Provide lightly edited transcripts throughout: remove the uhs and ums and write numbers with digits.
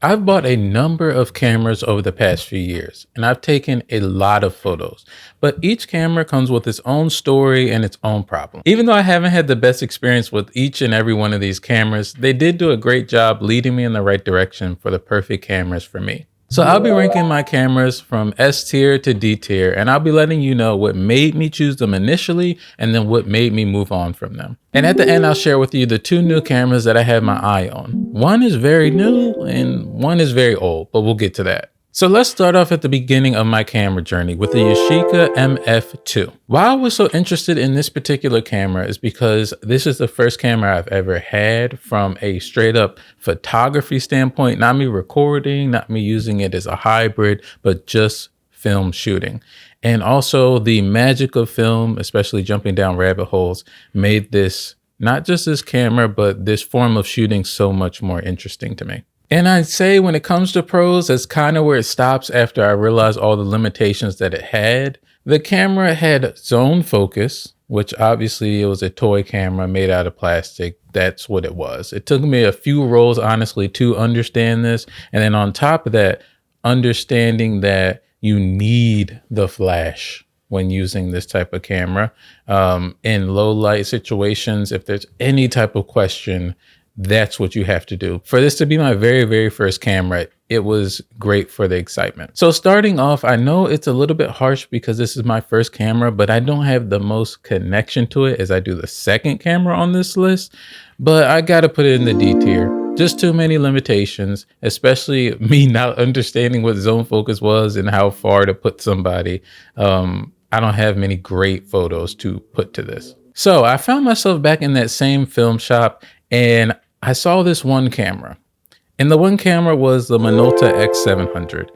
I've bought a number of cameras over the past few years, and I've taken a lot of photos, but each camera comes with its own story and its own problem. Even though I haven't had the best experience with each and every one of these cameras, they did do a great job leading me in the right direction for the perfect cameras for me. So I'll be ranking my cameras from S tier to D tier, and I'll be letting you know what made me choose them initially and then what made me move on from them. And at the end, I'll share with you the two new cameras that I have my eye on. One is very new and one is very old, but we'll get to that. So let's start off at the beginning of my camera journey with the Yashica MF2. Why I was so interested in this particular camera is because this is the first camera I've ever had from a straight up photography standpoint, not me recording, not me using it as a hybrid, but just film shooting. And also the magic of film, especially jumping down rabbit holes, made this, not just this camera, but this form of shooting so much more interesting to me. And I'd say when it comes to pros, that's kind of where it stops after I realized all the limitations that it had. The camera had zone focus, which obviously it was a toy camera made out of plastic. That's what it was. It took me a few rolls, honestly, to understand this. And then on top of that, understanding that you need the flash when using this type of camera. In low light situations, if there's any type of question, that's what you have to do. For this to be my very, very first camera, it was great for the excitement. So starting off, I know it's a little bit harsh because this is my first camera, but I don't have the most connection to it as I do the second camera on this list, but I gotta put it in the D tier. Just too many limitations, especially me not understanding what zone focus was and how far to put somebody. I don't have many great photos to put to this. So I found myself back in that same film shop and I saw this one camera, and the one camera was the Minolta X-700.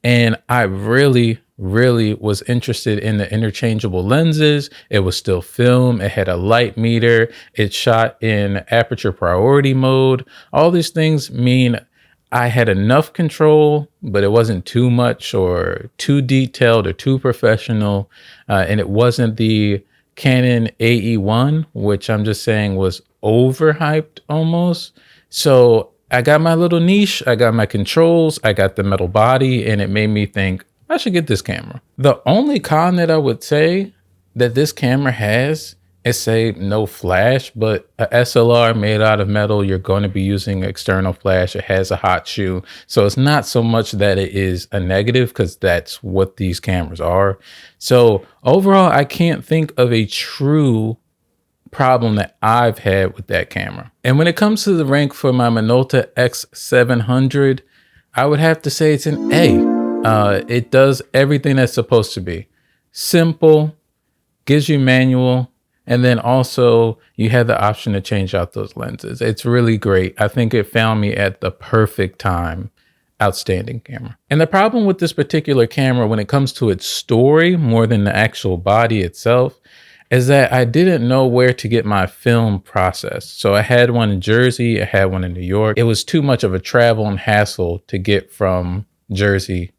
And I really was interested in the interchangeable lenses. It was still film. It had a light meter. It shot in aperture priority mode. All these things mean I had enough control, but it wasn't too much or too detailed or too professional. And it wasn't the Canon AE1, which I'm just saying was overhyped almost. So I got my little niche, I got my controls, I got the metal body, and it made me think I should get this camera. The only con that I would say that this camera has is, say, no flash, but a SLR made out of metal, you're going to be using external flash. It has a hot shoe. So it's not so much that it is a negative, because that's what these cameras are. So overall, I can't think of a true problem that I've had with that camera. And when it comes to the rank for my Minolta X-700, I would have to say it's an A. It does everything that's supposed to be. Simple, gives you manual, and then also you have the option to change out those lenses. It's really great. I think it found me at the perfect time. Outstanding camera. And the problem with this particular camera when it comes to its story more than the actual body itself is that I didn't know where to get my film processed. So I had one in Jersey, I had one in New York. It was too much of a travel and hassle to get from Jersey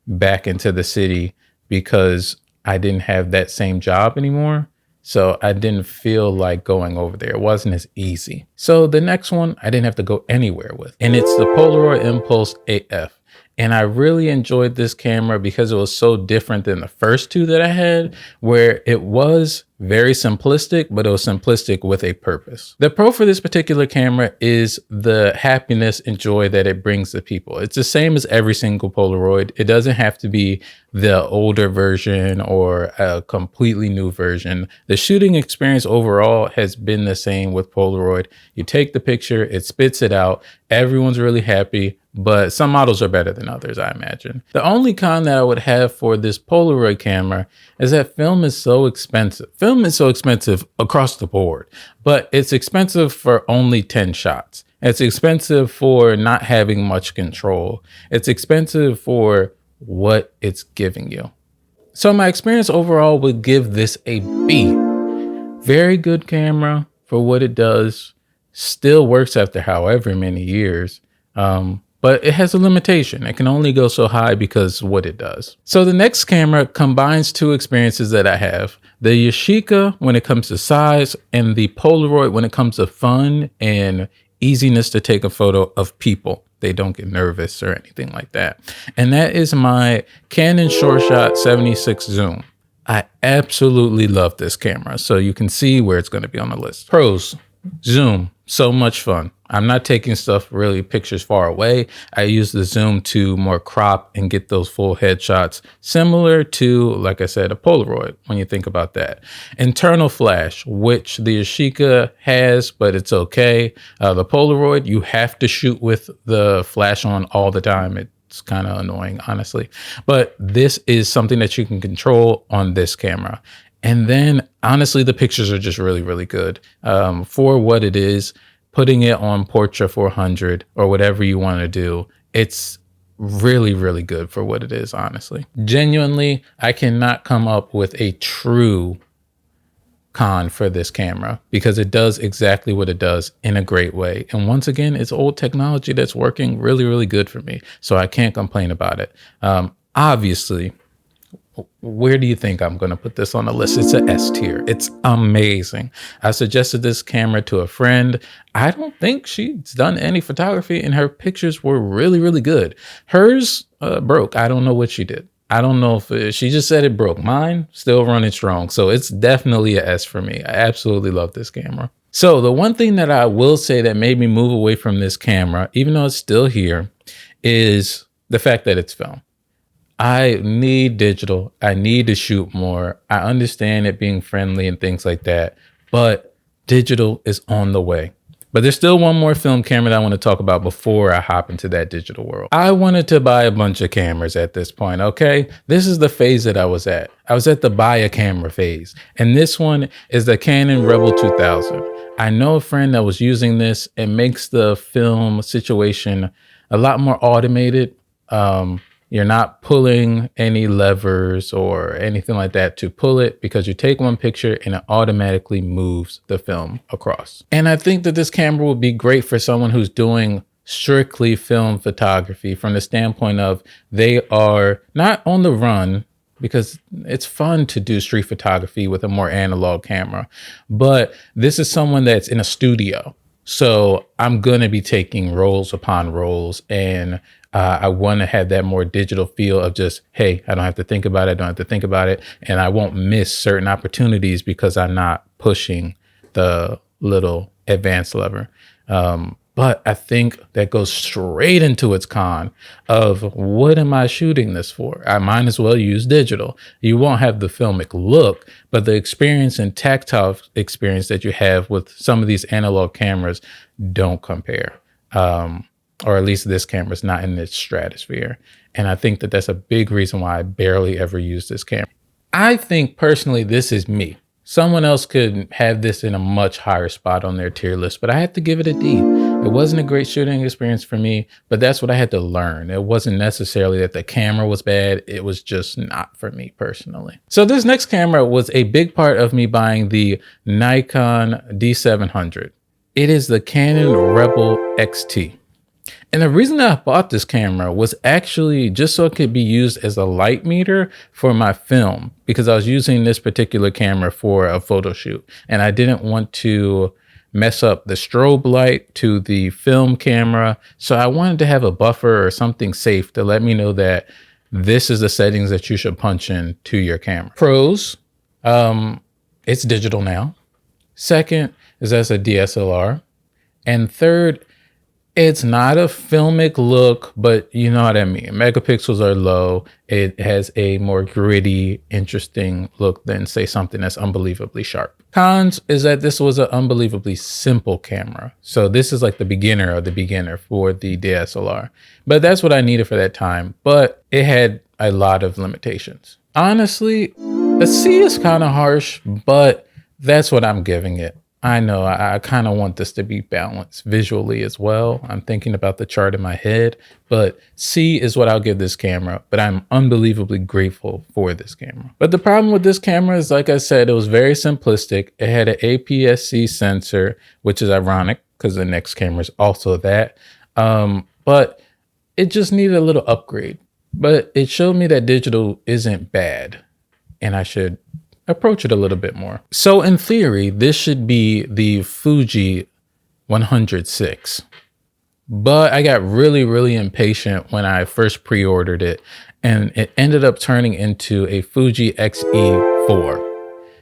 back into the city because I didn't have that same job anymore. So I didn't feel like going over there. It wasn't as easy. So the next one I didn't have to go anywhere with, and it's the Polaroid Impulse AF. And I really enjoyed this camera because it was so different than the first two that I had, where it was very simplistic, but it was simplistic with a purpose. The pro for this particular camera is the happiness and joy that it brings to people. It's the same as every single Polaroid. It doesn't have to be the older version or a completely new version. The shooting experience overall has been the same with Polaroid. You take the picture, it spits it out. Everyone's really happy, but some models are better than others, I imagine. The only con that I would have for this Polaroid camera is that film is so expensive. Film is so expensive across the board, but it's expensive for only 10 shots. It's expensive for not having much control. It's expensive for what it's giving you. So my experience overall would give this a B. Very good camera for what it does. Still works after however many years. But it has a limitation. It can only go so high because of what it does. So the next camera combines two experiences that I have. The Yashica when it comes to size, and the Polaroid when it comes to fun and easiness to take a photo of people. they don't get nervous or anything like that. And that is my Canon SureShot 76 zoom. I absolutely love this camera. So you can see where it's going to be on the list. Pros: zoom, so much fun. I'm not taking pictures far away. I use the zoom to more crop and get those full headshots, similar to, like I said, a Polaroid when you think about that. Internal flash, which the Yashica has, but it's okay. The Polaroid, you have to shoot with the flash on all the time. It's kind of annoying, honestly. But this is something that you can control on this camera. And then, honestly, the pictures are just really, really good. For what it is, putting it on Portra 400 or whatever you want to do, it's really, really good for what it is, honestly. Genuinely, I cannot come up with a true con for this camera because it does exactly what it does in a great way. And once again, it's old technology that's working really, really good for me. So I can't complain about it. Obviously, where do you think I'm going to put this on the list? It's an S tier. It's amazing. I suggested this camera to a friend. I don't think she's done any photography and her pictures were really, really good. Hers broke. I don't know what she did. I don't know if she just said it broke. Mine still running strong. So it's definitely a S for me. I absolutely love this camera. So the one thing that I will say that made me move away from this camera, even though it's still here, is the fact that it's film. I need digital. I need to shoot more. I understand it being friendly and things like that, but digital is on the way. But there's still one more film camera that I want to talk about before I hop into that digital world. I wanted to buy a bunch of cameras at this point, okay? This is the phase that I was at. I was at the buy a camera phase. And this one is the Canon Rebel 2000. I know a friend that was using this. It makes the film situation a lot more automated. You're not pulling any levers or anything like that to pull it because you take one picture and it automatically moves the film across. And I think that this camera would be great for someone who's doing strictly film photography from the standpoint of they are not on the run, because it's fun to do street photography with a more analog camera. But this is someone that's in a studio. So I'm going to be taking rolls upon rolls, and I want to have that more digital feel of just, hey, I don't have to think about it. I don't have to think about it. And I won't miss certain opportunities because I'm not pushing the little advanced lever. But I think that goes straight into its con of what am I shooting this for? I might as well use digital. You won't have the filmic look, but the experience and tactile experience that you have with some of these analog cameras don't compare. Or at least this camera is not in its stratosphere. And I think that that's a big reason why I barely ever use this camera. I think personally, this is me. Someone else could have this in a much higher spot on their tier list, but I had to give it a D. It wasn't a great shooting experience for me, but that's what I had to learn. It wasn't necessarily that the camera was bad. It was just not for me personally. So this next camera was a big part of me buying the Nikon D700. It is the Canon Rebel XT. And the reason that I bought this camera was actually just so it could be used as a light meter for my film, because I was using this particular camera for a photo shoot and I didn't want to mess up the strobe light to the film camera. So I wanted to have a buffer or something safe to let me know that this is the settings that you should punch in to your camera. Pros, it's digital now. Second is as a DSLR. And third, it's not a filmic look, but you know what I mean. Megapixels are low. It has a more gritty, interesting look than, say, something that's unbelievably sharp. Cons is that this was an unbelievably simple camera. So this is like the beginner of the beginner for the DSLR. But that's what I needed for that time. But it had a lot of limitations. Honestly, a C is kind of harsh, but that's what I'm giving it. I know I kind of want this to be balanced visually as well. I'm thinking about the chart in my head, but C is what I'll give this camera, but I'm unbelievably grateful for this camera. But the problem with this camera is, like I said, it was very simplistic. It had an APS-C sensor, which is ironic because the next camera is also that. But it just needed a little upgrade. But it showed me that digital isn't bad and I should approach it a little bit more. So in theory, this should be the Fuji 106, but I got really impatient when I first pre-ordered it, and it ended up turning into a Fuji X-E4.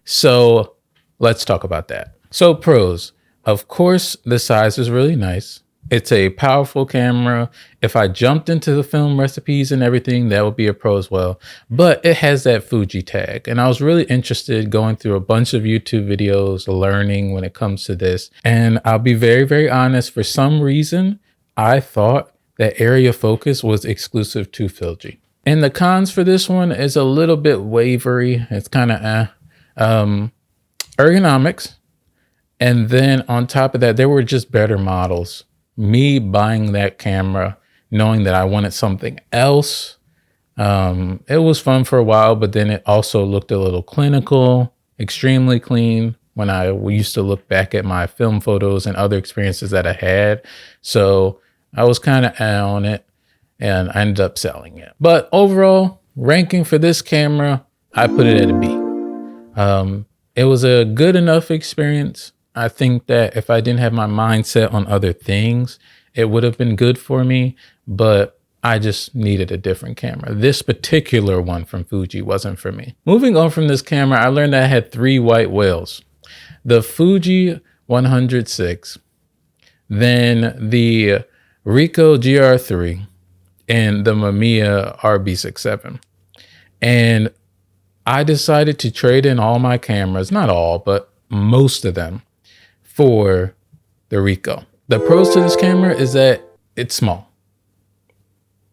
So let's talk about that. So pros, of course, the size is really nice. It's a powerful camera. If I jumped into the film recipes and everything, that would be a pro as well. But it has that Fuji tag. And I was really interested going through a bunch of YouTube videos, learning when it comes to this. And I'll be very honest, for some reason, I thought that area focus was exclusive to Fuji. And the cons for this one is a little bit wavery. It's kind of ergonomics. And then on top of that, there were just better models. Me buying that camera, knowing that I wanted something else, it was fun for a while, but then it also looked a little clinical, extremely clean when I used to look back at my film photos and other experiences that I had. So I was kind of on it, and I ended up selling it. But overall, ranking for this camera, I put it at a B. It was a good enough experience. I think that if I didn't have my mindset on other things, it would have been good for me, but I just needed a different camera. This particular one from Fuji wasn't for me. Moving on from this camera, I learned that I had 3 white whales. The Fuji 100-6, then the Ricoh GR III, and the Mamiya RB67. And I decided to trade in all my cameras, not all, but most of them, for the Ricoh. The pros to this camera is that it's small.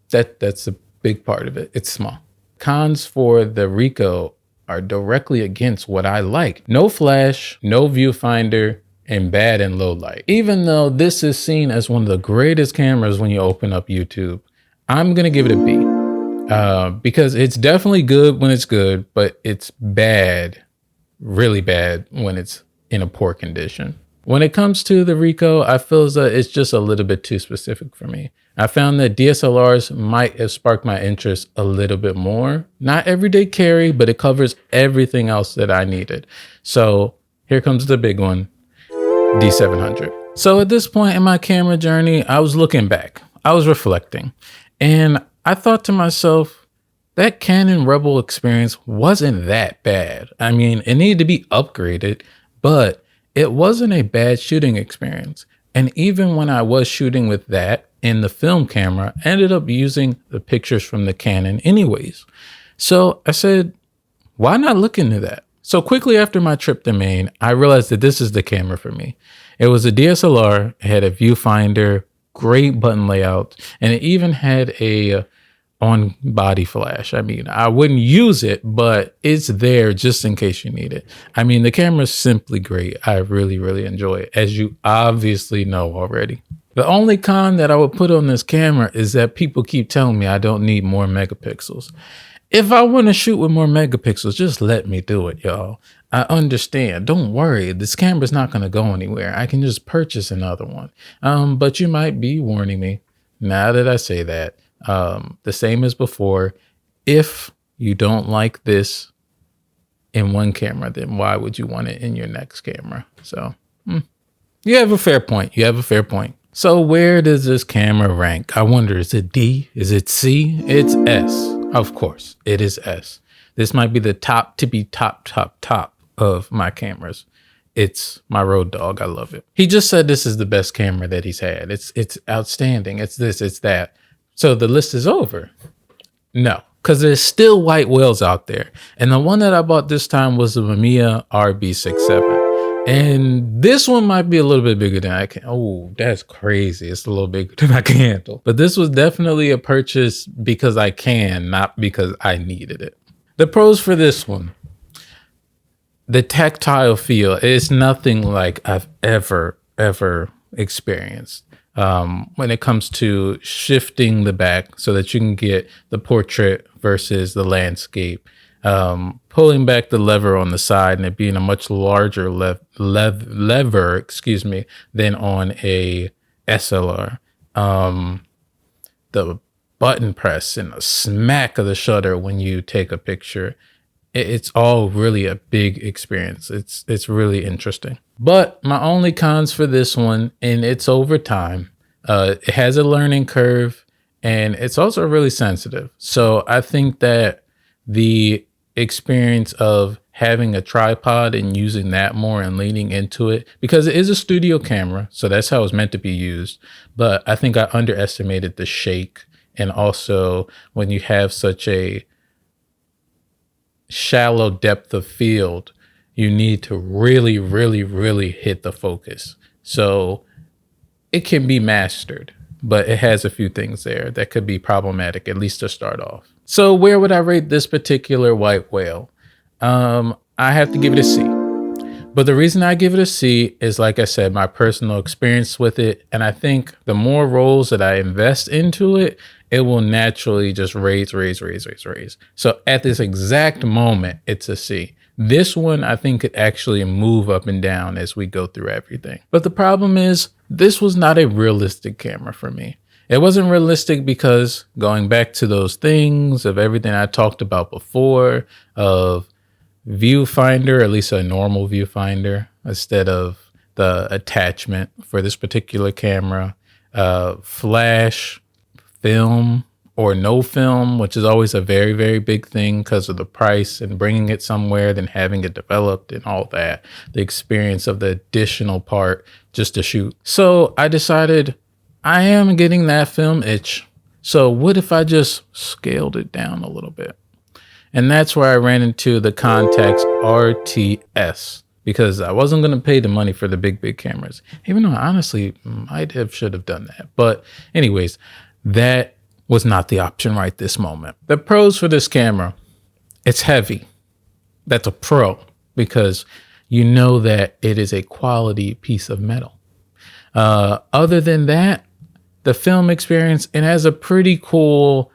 That's a big part of it. It's small. Cons for the Ricoh are directly against what I like. No flash, no viewfinder, and bad in low light. Even though this is seen as one of the greatest cameras when you open up YouTube, I'm gonna give it a B. Because it's definitely good when it's good, but it's bad, really bad when it's in a poor condition. When it comes to the Ricoh, I feel as though it's just a little bit too specific for me. I found that DSLRs might have sparked my interest a little bit more. Not everyday carry, but it covers everything else that I needed. So here comes the big one, D700. So at this point in my camera journey, I was looking back, I was reflecting, and I thought to myself, that Canon Rebel experience wasn't that bad. I mean, it needed to be upgraded, but it wasn't a bad shooting experience. And even when I was shooting with that in the film camera, I ended up using the pictures from the Canon anyways. So I said, why not look into that? So quickly after my trip to Maine, I realized that this is the camera for me. It was a DSLR, it had a viewfinder, great button layout, and it even had a on body flash. I mean, I wouldn't use it, but it's there just in case you need it. I mean, the camera's simply great. I really enjoy it, as you obviously know already. The only con that I would put on this camera is that people keep telling me I don't need more megapixels. If I want to shoot with more megapixels, just let me do it, y'all. I understand. Don't worry. This camera's not going to go anywhere. I can just purchase another one. But you might be warning me now that I say that. The same as before, if you don't like this in one camera, then why would you want it in your next camera? So you have a fair point. You have a fair point. So where does this camera rank? I wonder, is it D? Is it C? It's S. Of course, it is S. This might be the top of my cameras. It's my road dog. I love it. He just said this is the best camera that he's had. It's outstanding. It's this, it's that. So the list is over. No, because there's still white whales out there. And the one that I bought this time was the Mamiya RB67. And this one might be a little bit bigger than I can. Oh, that's crazy. It's a little bigger than I can handle. But this was definitely a purchase because I can, not because I needed it. The pros for this one. The tactile feel is nothing like I've ever experienced. When it comes to shifting the back so that you can get the portrait versus the landscape, pulling back the lever on the side and it being a much larger lever, than on a SLR. The button press and a smack of the shutter when you take a picture. It's all really a big experience. It's really interesting. But my only cons for this one, and it's over time, It has a learning curve, and it's also really sensitive. So I think that the experience of having a tripod and using that more and leaning into it, because it is a studio camera, so that's how it's meant to be used. But I think I underestimated the shake, and also when you have such a shallow depth of field, you need to really, really, really hit the focus. So it can be mastered, but it has a few things there that could be problematic, at least to start off. So where would I rate this particular white whale? I have to give it a C. But the reason I give it a C is, like I said, my personal experience with it. And I think the more rolls that I invest into it, it will naturally just raise. So at this exact moment, it's a C. This one, I think, could actually move up and down as we go through everything. But the problem is, this was not a realistic camera for me. It wasn't realistic because, going back to those things of everything I talked about before, of viewfinder, at least a normal viewfinder, instead of the attachment for this particular camera, flash, film, or no film, which is always a very, very big thing because of the price and bringing it somewhere, then having it developed and all that, the experience of the additional part just to shoot. So I decided I am getting that film itch. So what if I just scaled it down a little bit? And that's where I ran into the Contax RTS, because I wasn't going to pay the money for the big cameras, even though I honestly should have done that. But anyways, that was not the option right this moment. The pros for this camera, it's heavy. That's a pro, because you know that it is a quality piece of metal. Other than that, the film experience, it has a pretty cool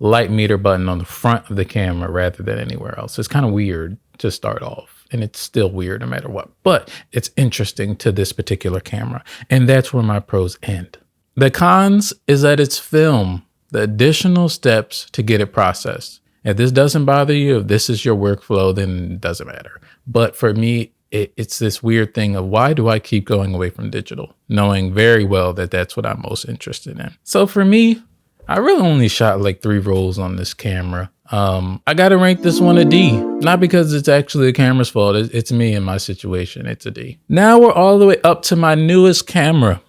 light meter button on the front of the camera rather than anywhere else. It's kind of weird to start off, and it's still weird no matter what, but it's interesting to this particular camera. And that's where my pros end. The cons is that it's film, the additional steps to get it processed. If this doesn't bother you, if this is your workflow, then it doesn't matter. But for me, it's this weird thing of, why do I keep going away from digital, knowing very well that that's what I'm most interested in? So for me, I really only shot like 3 rolls on this camera. I got to rank this one a D, not because it's actually the camera's fault. It's me and my situation. It's a D. Now we're all the way up to my newest camera.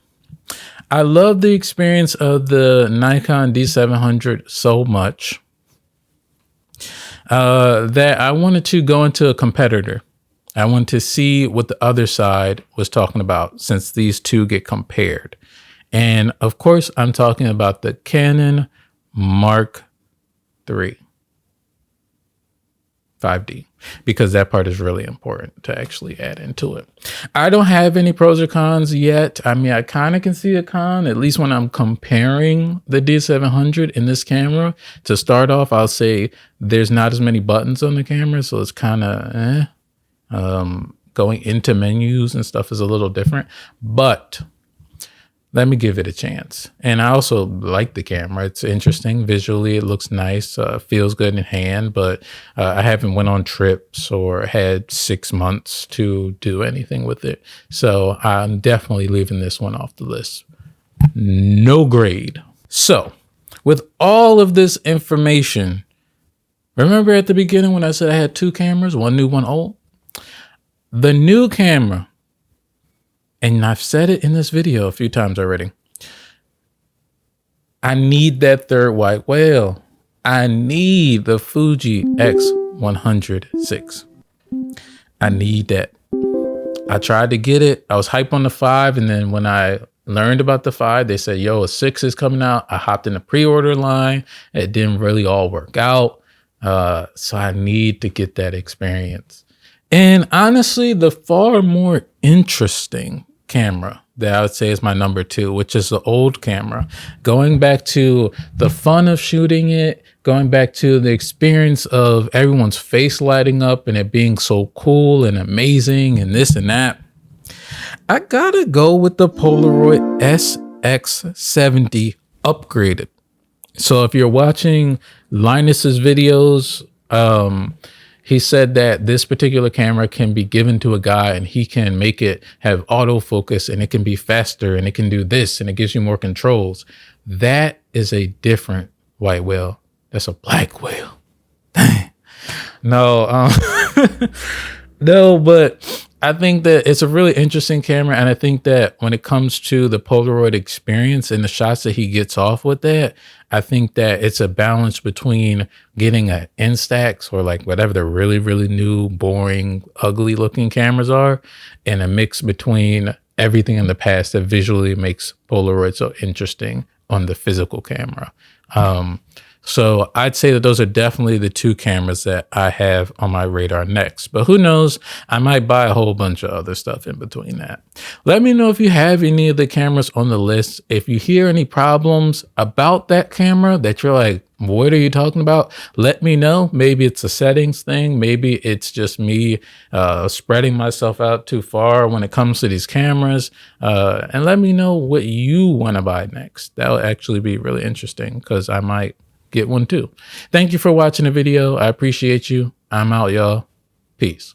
I love the experience of the Nikon D700 so much that I wanted to go into a competitor. I wanted to see what the other side was talking about, since these two get compared. And of course, I'm talking about the Canon Mark III 5D, because that part is really important to actually add into it. I don't have any pros or cons yet. I mean, I kind of can see a con, at least when I'm comparing the D700 in this camera. To start off, I'll say there's not as many buttons on the camera, so it's kind of going into menus and stuff is a little different, but let me give it a chance. And I also like the camera. It's interesting visually. It looks nice, feels good in hand, but I haven't went on trips or had 6 months to do anything with it. So I'm definitely leaving this one off the list. No grade. So with all of this information, remember at the beginning when I said I had 2 cameras, one new, one old? The new camera, and I've said it in this video a few times already, I need that third white whale. I need the Fuji X-100 I need that. I tried to get it. I was hyped on the 5, and then when I learned about the 5, they said, yo, a 6 is coming out. I hopped in the pre-order line. It didn't really all work out. So I need to get that experience. And honestly, the far more interesting camera that I would say is my number 2, which is the old camera. Going back to the fun of shooting it, going back to the experience of everyone's face lighting up and it being so cool and amazing and this and that, I gotta go with the Polaroid SX70 upgraded. So if you're watching Linus's videos, He said that this particular camera can be given to a guy and he can make it have autofocus and it can be faster and it can do this and it gives you more controls. That is a different white whale. That's a black whale. Dang. No, no, but I think that it's a really interesting camera. And I think that when it comes to the Polaroid experience and the shots that he gets off with that, I think that it's a balance between getting an Instax or like whatever the really, really new, boring, ugly looking cameras are, and a mix between everything in the past that visually makes Polaroid so interesting on the physical camera. So I'd say that those are definitely the two cameras that I have on my radar next. But who knows? I might buy a whole bunch of other stuff in between that. Let me know if you have any of the cameras on the list. If you hear any problems about that camera that you're like, what are you talking about? Let me know. Maybe it's a settings thing. Maybe it's just me spreading myself out too far when it comes to these cameras. And let me know what you want to buy next. That will actually be really interesting because I might get one too. Thank you for watching the video. I appreciate you. I'm out, y'all. Peace.